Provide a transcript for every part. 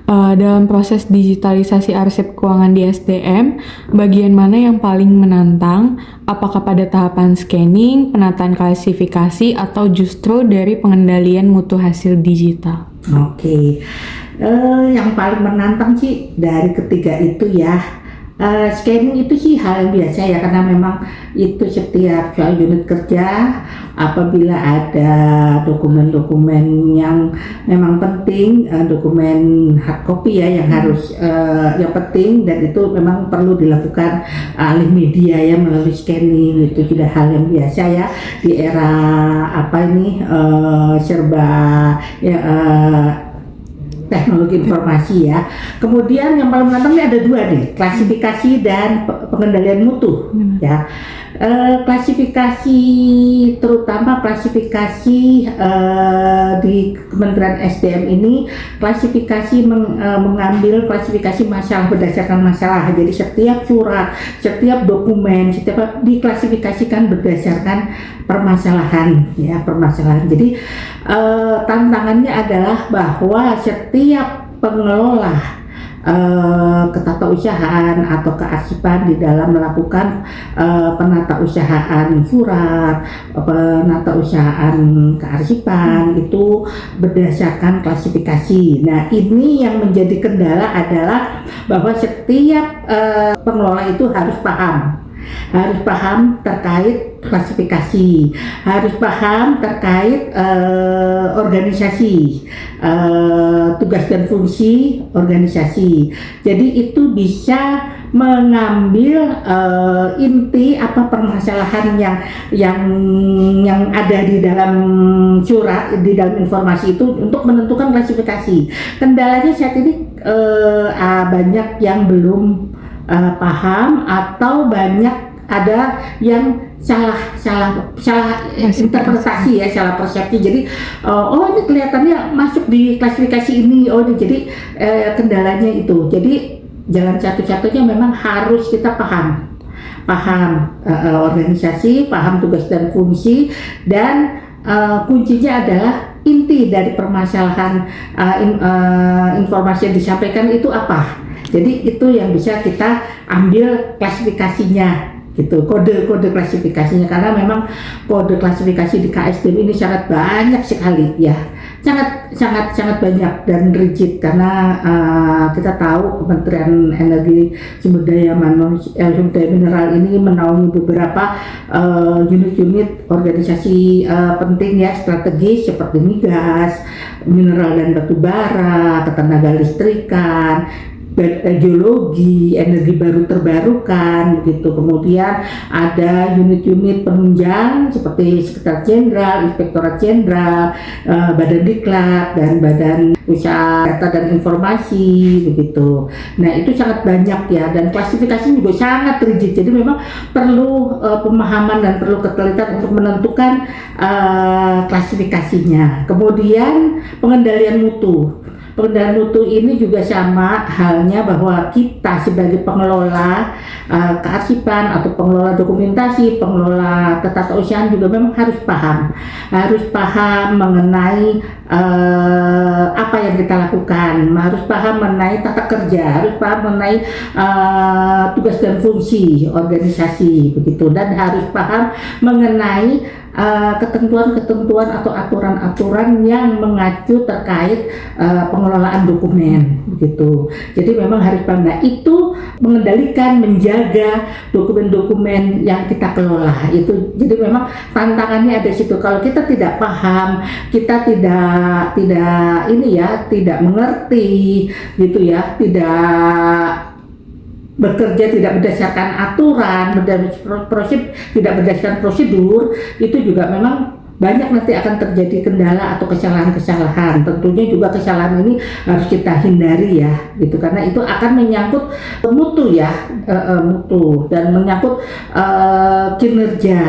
Dalam proses digitalisasi arsip keuangan di SDM, bagian mana yang paling menantang? Apakah pada tahapan scanning, penataan klasifikasi, atau justru dari pengendalian mutu hasil digital? Oke, yang paling menantang sih dari ketiga itu ya. Scanning itu sih hal yang biasa ya, karena memang itu setiap soal unit kerja apabila ada dokumen-dokumen yang memang penting, dokumen hard copy ya yang harus yang penting, dan itu memang perlu dilakukan alih media ya melalui scanning. Itu sudah hal yang biasa ya di era apa ini serba ya, teknologi informasi ya. Kemudian yang paling menantang ini ada dua nih, klasifikasi dan pengendalian mutu ya. Klasifikasi, terutama klasifikasi di Kementerian SDM ini, klasifikasi mengambil klasifikasi masalah berdasarkan masalah. Jadi setiap surat, setiap dokumen, setiap diklasifikasikan berdasarkan permasalahan ya, permasalahan. Jadi tantangannya adalah bahwa setiap pengelola ketatausahaan atau kearsipan di dalam melakukan penatausahaan surat, penatausahaan kearsipan itu berdasarkan klasifikasi. Nah, ini yang menjadi kendala adalah bahwa setiap pengelola itu harus paham terkait klasifikasi, harus paham terkait organisasi, tugas dan fungsi organisasi. Jadi itu bisa mengambil inti apa permasalahan yang ada di dalam surat, di dalam informasi itu untuk menentukan klasifikasi. Kendalanya saat ini banyak yang belum paham, atau banyak ada yang salah interpretasi ya, salah persepsi. Jadi oh ini kelihatannya masuk di klasifikasi ini, oh ini jadi kendalanya itu. Jadi jalan satu-satunya memang harus kita paham organisasi, paham tugas dan fungsi, dan kuncinya adalah inti dari permasalahan informasi yang disampaikan itu apa. Jadi itu yang bisa kita ambil klasifikasinya gitu, kode klasifikasinya, karena memang kode klasifikasi di KSDM ini sangat banyak sekali ya, sangat banyak dan rigid, karena kita tahu Kementerian Energi Sumber Daya Mineral ini menaungi beberapa unit-unit organisasi penting ya, strategis seperti migas, mineral dan batu bara, ketenaga listrikan, geologi, energi baru terbarukan begitu. Kemudian ada unit-unit penunjang seperti Sekretariat Jenderal, Inspektorat Jenderal, Badan Diklat, dan Badan Usaha Data dan Informasi begitu. Nah, itu sangat banyak ya, dan klasifikasi juga sangat rigid. Jadi memang perlu pemahaman dan perlu ketelitian untuk menentukan klasifikasinya. Kemudian pengendalian mutu. Pengendalian mutu ini juga sama halnya, bahwa kita sebagai pengelola kearsipan atau pengelola dokumentasi, pengelola ketatausahaan juga memang harus paham mengenai apa yang kita lakukan, harus paham mengenai tata kerja, harus paham mengenai tugas dan fungsi organisasi begitu, dan harus paham mengenai ketentuan-ketentuan atau aturan-aturan yang mengacu terkait pengelolaan dokumen begitu. Jadi memang harus paham. Nah, itu mengendalikan, menjaga dokumen-dokumen yang kita kelola itu. Jadi memang tantangannya ada situ. Kalau kita tidak paham, kita tidak mengerti gitu ya, tidak bekerja tidak berdasarkan aturan, tidak berdasarkan prosedur, itu juga memang banyak nanti akan terjadi kendala atau kesalahan-kesalahan. Tentunya juga kesalahan ini harus kita hindari ya, gitu, karena itu akan menyangkut mutu ya, mutu, dan menyangkut kinerja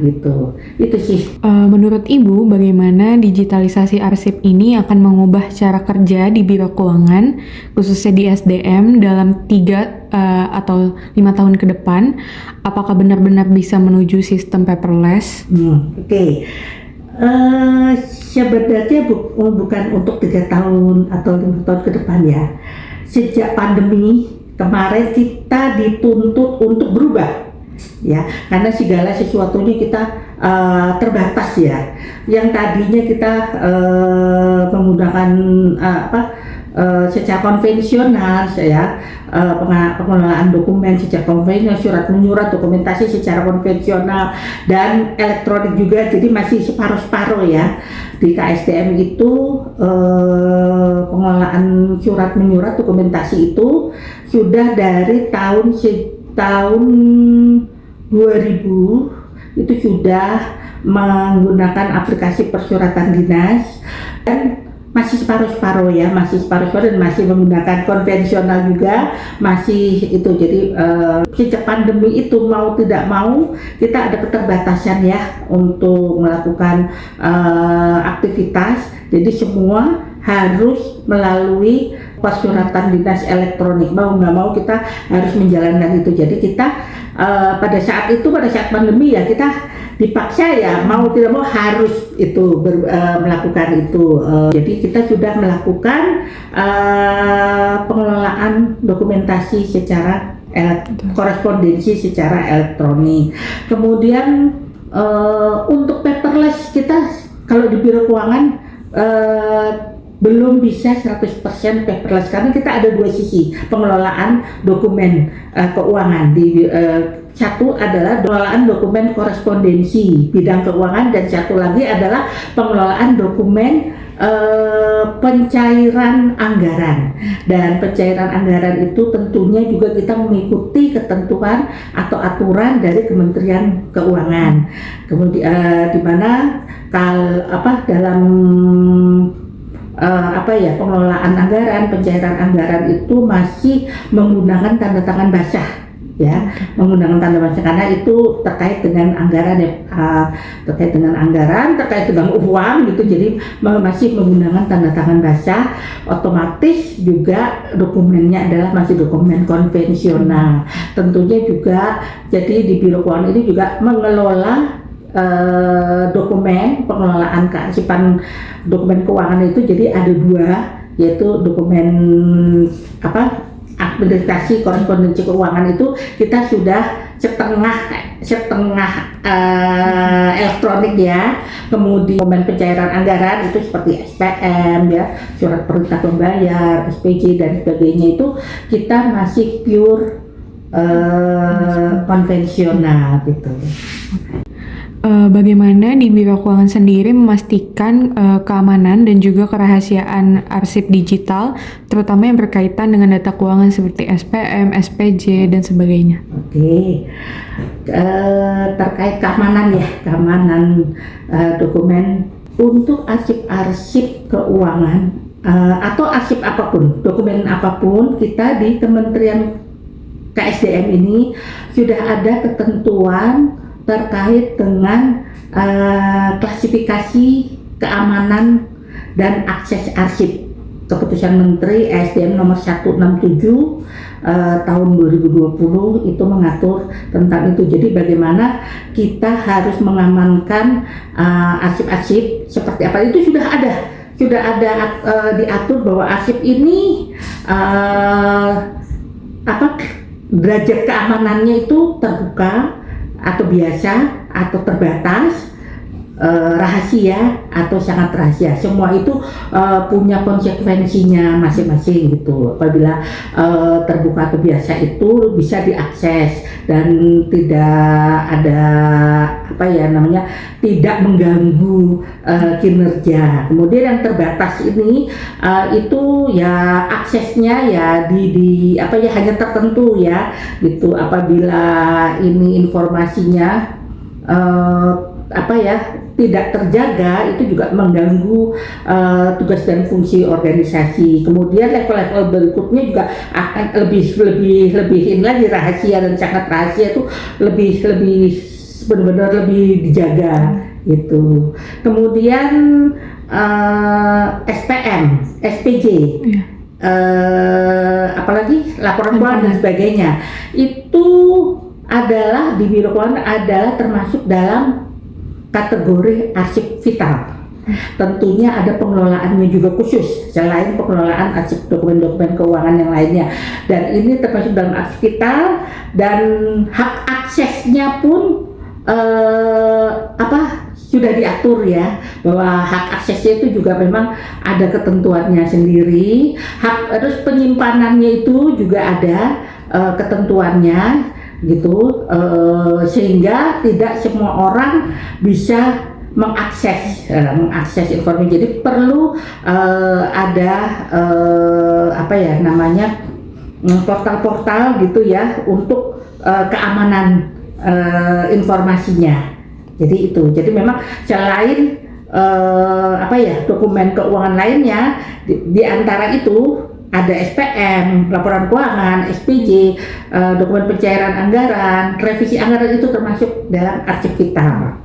gitu. Itu sih. Menurut Ibu, bagaimana digitalisasi arsip ini akan mengubah cara kerja di Biro Keuangan, khususnya di SDM dalam 3 atau 5 tahun ke depan? Apakah benar-benar bisa menuju sistem paperless? Oke. Sebenarnya bukan untuk 3 tahun atau 5 tahun ke depan ya. Sejak pandemi kemarin kita dituntut untuk berubah, ya, karena segala sesuatunya kita terbatas ya. Yang tadinya kita menggunakan secara konvensional ya, pengelolaan dokumen secara konvensional, surat menyurat, dokumentasi secara konvensional dan elektronik juga, jadi masih separuh-separuh ya. Di KSDM itu pengelolaan surat menyurat, dokumentasi itu sudah dari tahun 2000 itu sudah menggunakan aplikasi persuratan dinas, dan masih separuh-separuh ya, masih separuh-separuh dan masih menggunakan konvensional juga, masih itu. Jadi sejak pandemi itu mau tidak mau kita ada keterbatasan ya untuk melakukan aktivitas, jadi semua harus melalui persuratan dinas elektronik, mau nggak mau kita harus menjalankan itu. Jadi kita pada saat pandemi ya, kita dipaksa ya, mau tidak mau harus itu melakukan itu. Jadi kita sudah melakukan pengelolaan dokumentasi secara korespondensi secara elektronik. Kemudian untuk paperless kita kalau di Biro Keuangan belum bisa 100% paperless, karena kita ada dua sisi pengelolaan dokumen keuangan. Satu adalah pengelolaan dokumen korespondensi bidang keuangan, dan satu lagi adalah pengelolaan dokumen pencairan anggaran. Dan pencairan anggaran itu tentunya juga kita mengikuti ketentuan atau aturan dari Kementerian Keuangan. Kemudian di mana dalam pengelolaan anggaran, pencairan anggaran itu masih menggunakan tanda tangan basah ya, menggunakan tanda basah, karena itu terkait dengan anggaran ya, terkait dengan uang gitu. Jadi masih menggunakan tanda tangan basah, otomatis juga dokumennya adalah masih dokumen konvensional. Tentunya juga jadi di Biro Keuangan ini juga mengelola dokumen, pengelolaan kearsipan dokumen keuangan itu jadi ada dua, yaitu dokumen administrasi korespondensi keuangan itu kita sudah setengah elektronik ya. Kemudian dokumen pencairan anggaran itu seperti SPM ya, surat perintah membayar, SPJ dan sebagainya, itu kita masih pure konvensional gitu. Bagaimana di Biro Keuangan sendiri memastikan keamanan dan juga kerahasiaan arsip digital, terutama yang berkaitan dengan data keuangan seperti SPM, SPJ, dan sebagainya? Oke, terkait keamanan ya, keamanan dokumen untuk arsip-arsip keuangan atau arsip apapun, dokumen apapun, kita di Kementerian KSDM ini sudah ada ketentuan terkait dengan klasifikasi keamanan dan akses arsip. Keputusan Menteri SDM nomor 167 tahun 2020 itu mengatur tentang itu. Jadi bagaimana kita harus mengamankan arsip-arsip seperti apa, itu sudah ada diatur bahwa arsip ini derajat keamanannya itu terbuka atau biasa atau terbatas, rahasia atau sangat rahasia. Semua itu punya konsekuensinya masing-masing gitu. Apabila terbuka atau biasa itu bisa diakses dan tidak ada tidak mengganggu kinerja. Kemudian yang terbatas ini itu ya aksesnya ya hanya tertentu ya gitu. Apabila ini informasinya tidak terjaga, itu juga mengganggu tugas dan fungsi organisasi. Kemudian level-level berikutnya juga akan lebih lagi rahasia dan sangat rahasia, itu lebih benar-benar lebih dijaga gitu. Kemudian SPM, SPJ, apalagi laporan keuangan dan sebagainya, itu adalah di Biro Keuangan adalah termasuk dalam kategori arsip vital. Tentunya ada pengelolaannya juga khusus selain pengelolaan arsip dokumen-dokumen keuangan yang lainnya, dan ini termasuk dalam arsip vital, dan hak aksesnya pun sudah diatur ya, bahwa hak aksesnya itu juga memang ada ketentuannya sendiri. Terus penyimpanannya itu juga ada ketentuannya gitu, sehingga tidak semua orang bisa mengakses informasi. Jadi perlu ada portal-portal gitu ya untuk keamanan informasinya. Jadi itu. Jadi memang selain dokumen keuangan lainnya, di antara itu ada SPM, laporan keuangan, SPJ, dokumen pencairan anggaran, revisi anggaran, itu termasuk dalam arsip vital.